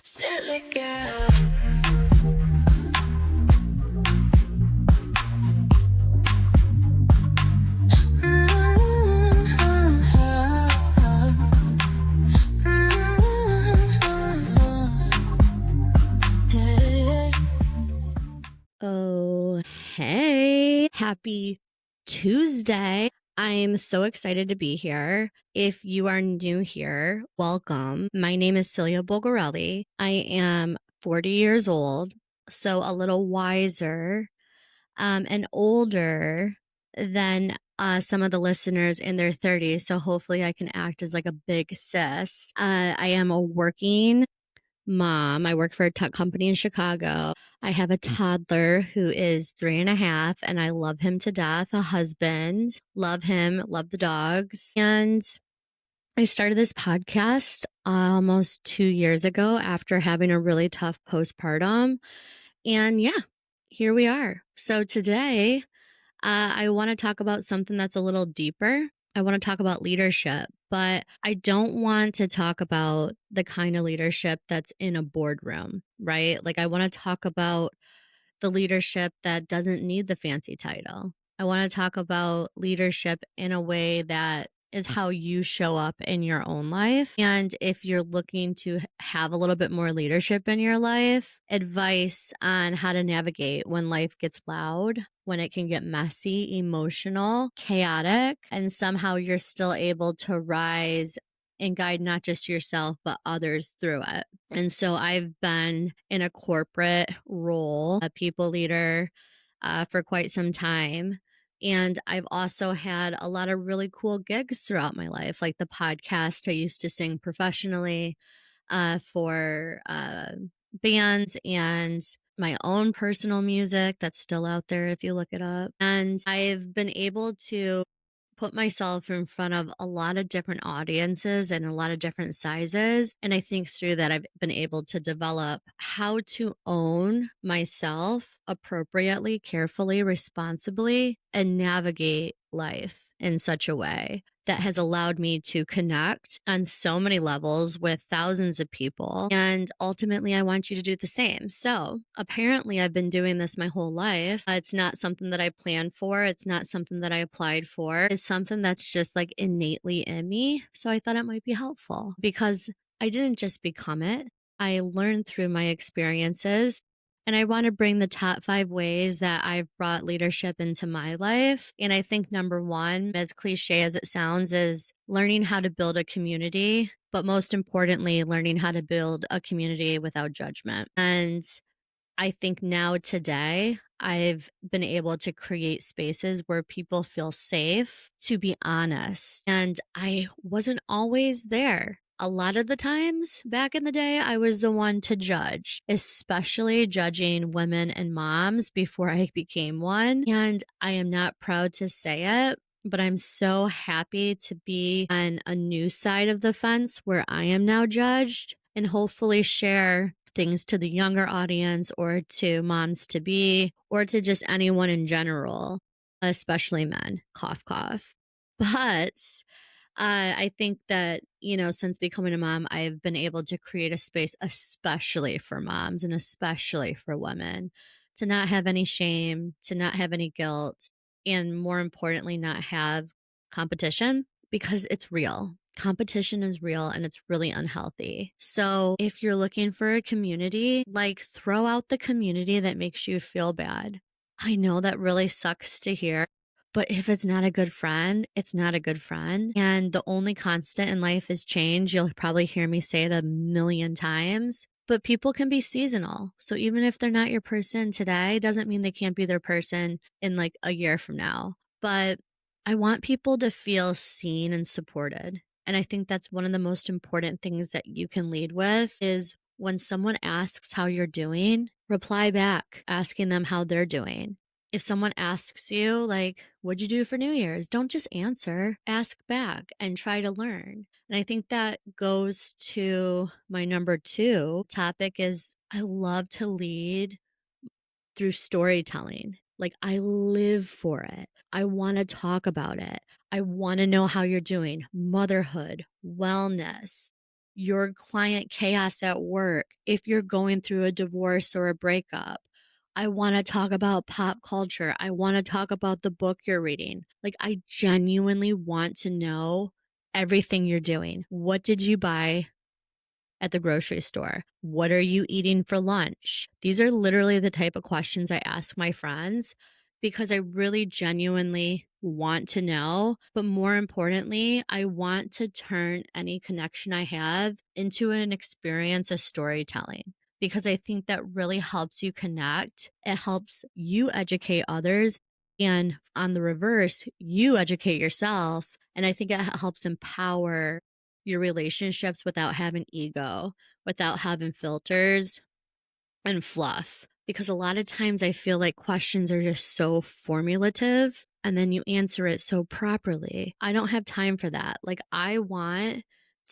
Silly girl. Oh, hey, happy Tuesday. I'm so excited to be here. If you are new here, welcome. My name is Celia Bulgarelli. I am 40 years old, so a little wiser and older than some of the listeners in their 30s. So hopefully I can act as like a big sis. I am a working mom. I work for a tech company in Chicago. I have a toddler who is 3.5, and I love him to death. A husband, love him, love the dogs. And I started this podcast almost 2 years ago after having a really tough postpartum. And yeah, here we are. So today, I want to talk about something that's a little deeper. I want to talk about leadership, but I don't want to talk about the kind of leadership that's in a boardroom, right? Like, I want to talk about the leadership that doesn't need the fancy title. I want to talk about leadership in a way that is how you show up in your own life. And if you're looking to have a little bit more leadership in your life, advice on how to navigate when life gets loud, when it can get messy, emotional, chaotic, and somehow you're still able to rise and guide not just yourself, but others through it. And so I've been in a corporate role, a people leader, for quite some time. And I've also had a lot of really cool gigs throughout my life, like the podcast. I used to sing professionally for bands and my own personal music that's still out there if you look it up. And I've been able to put myself in front of a lot of different audiences and a lot of different sizes. And I think through that, I've been able to develop how to own myself appropriately, carefully, responsibly, and navigate life in such a way that has allowed me to connect on so many levels with thousands of people. And ultimately, I want you to do the same. So apparently, I've been doing this my whole life. It's not something that I planned for. It's not something that I applied for. It's something that's just like innately in me. So I thought it might be helpful because I didn't just become it. I learned through my experiences. And I want to bring the top 5 ways that I've brought leadership into my life. And I think number one, as cliche as it sounds, is learning how to build a community, but most importantly, learning how to build a community without judgment. And I think now today, I've been able to create spaces where people feel safe to be honest. And I wasn't always there. A lot of the times back in the day, I was the one to judge, especially judging women and moms before I became one. And I am not proud to say it, but I'm so happy to be on a new side of the fence where I am now judged and hopefully share things to the younger audience or to moms to be or to just anyone in general, especially men. Cough, cough. But I think that, since becoming a mom, I've been able to create a space, especially for moms and especially for women, to not have any shame, to not have any guilt, and more importantly, not have competition because it's real. Competition is real and it's really unhealthy. So if you're looking for a community, like throw out the community that makes you feel bad. I know that really sucks to hear. But if it's not a good friend, it's not a good friend. And the only constant in life is change. You'll probably hear me say it a million times, but people can be seasonal. So even if they're not your person today, doesn't mean they can't be their person in like a year from now. But I want people to feel seen and supported. And I think that's one of the most important things that you can lead with is when someone asks how you're doing, reply back, asking them how they're doing. If someone asks you, like, what'd you do for New Year's? Don't just answer, ask back and try to learn. And I think that goes to my number 2 topic is I love to lead through storytelling. Like, I live for it. I want to talk about it. I want to know how you're doing. Motherhood, wellness, your client chaos at work, if you're going through a divorce or a breakup. I want to talk about pop culture. I want to talk about the book you're reading. Like, I genuinely want to know everything you're doing. What did you buy at the grocery store? What are you eating for lunch? These are literally the type of questions I ask my friends because I really genuinely want to know. But more importantly, I want to turn any connection I have into an experience of storytelling because I think that really helps you connect. It helps you educate others. And on the reverse, you educate yourself. And I think it helps empower your relationships without having ego, without having filters and fluff. Because a lot of times I feel like questions are just so formulative and then you answer it so properly. I don't have time for that. Like, I want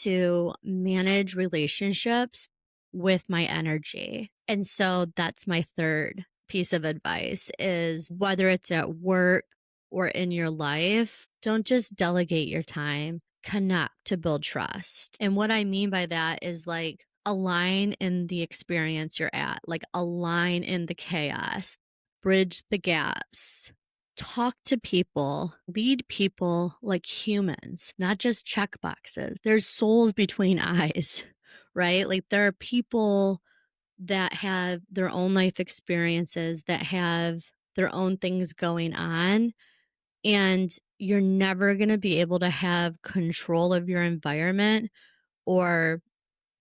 to manage relationships with my energy. And so that's my third piece of advice is whether it's at work or in your life, don't just delegate your time, connect to build trust. And what I mean by that is like align in the experience you're at, like align in the chaos, bridge the gaps, talk to people, lead people like humans, not just check boxes. There's souls between eyes, right? Like there are people that have their own life experiences, that have their own things going on. And you're never going to be able to have control of your environment or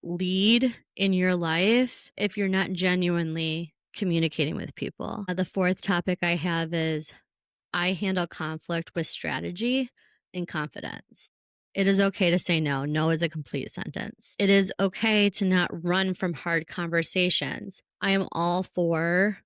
lead in your life if you're not genuinely communicating with people. The fourth topic I have is I handle conflict with strategy and confidence. It is okay to say no. No is a complete sentence. It is okay to not run from hard conversations. I am all for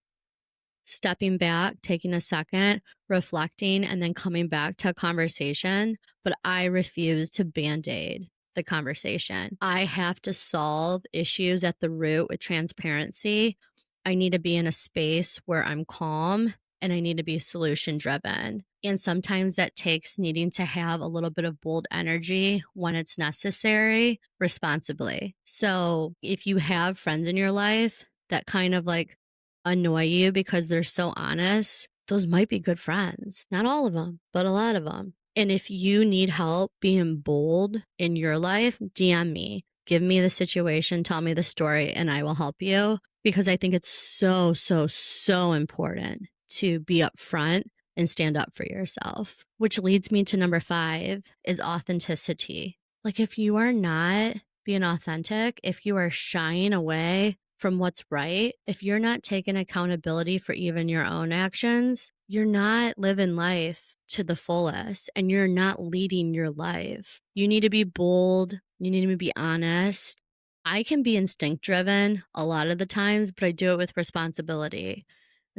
stepping back, taking a second, reflecting, and then coming back to a conversation. But I refuse to band aid the conversation. I have to solve issues at the root with transparency. I need to be in a space where I'm calm and I need to be solution driven. And sometimes that takes needing to have a little bit of bold energy when it's necessary, responsibly. So if you have friends in your life that kind of like annoy you because they're so honest, those might be good friends. Not all of them, but a lot of them. And if you need help being bold in your life, DM me. Give me the situation, tell me the story, and I will help you because I think it's so, so, so important to be upfront and stand up for yourself. Which leads me to number 5 is authenticity. Like if you are not being authentic, if you are shying away from what's right, if you're not taking accountability for even your own actions, you're not living life to the fullest and you're not leading your life. You need to be bold. You need to be honest. I can be instinct driven a lot of the times, but I do it with responsibility.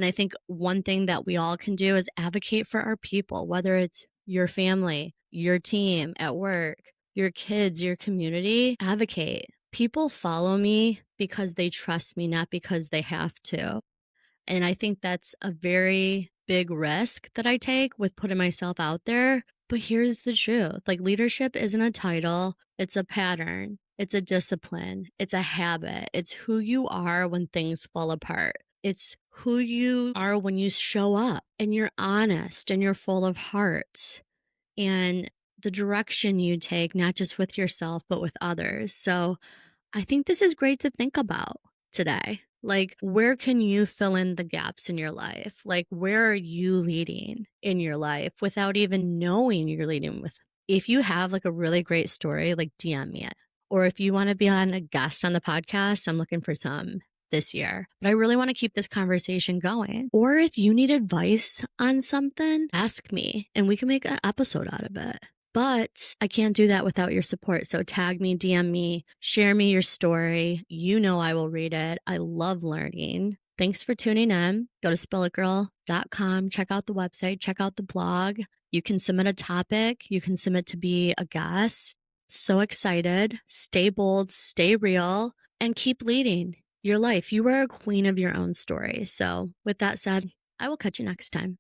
And I think one thing that we all can do is advocate for our people, whether it's your family, your team at work, your kids, your community, advocate. People follow me because they trust me, not because they have to. And I think that's a very big risk that I take with putting myself out there. But here's the truth, like leadership isn't a title, it's a pattern, it's a discipline, it's a habit, it's who you are when things fall apart. It's who you are when you show up and you're honest and you're full of heart and the direction you take, not just with yourself, but with others. So I think this is great to think about today. Like, where can you fill in the gaps in your life? Like, where are you leading in your life without even knowing you're leading with? If you have like a really great story, like DM me it. Or if you want to be on a guest on the podcast, I'm looking for some this year. But I really want to keep this conversation going. Or if you need advice on something, ask me and we can make an episode out of it. But I can't do that without your support. So tag me, DM me, share me your story. You know I will read it. I love learning. Thanks for tuning in. Go to spillitgirl.com. Check out the website. Check out the blog. You can submit a topic. You can submit to be a guest. So excited. Stay bold, stay real, and keep leading your life. You are a queen of your own story. So with that said, I will catch you next time.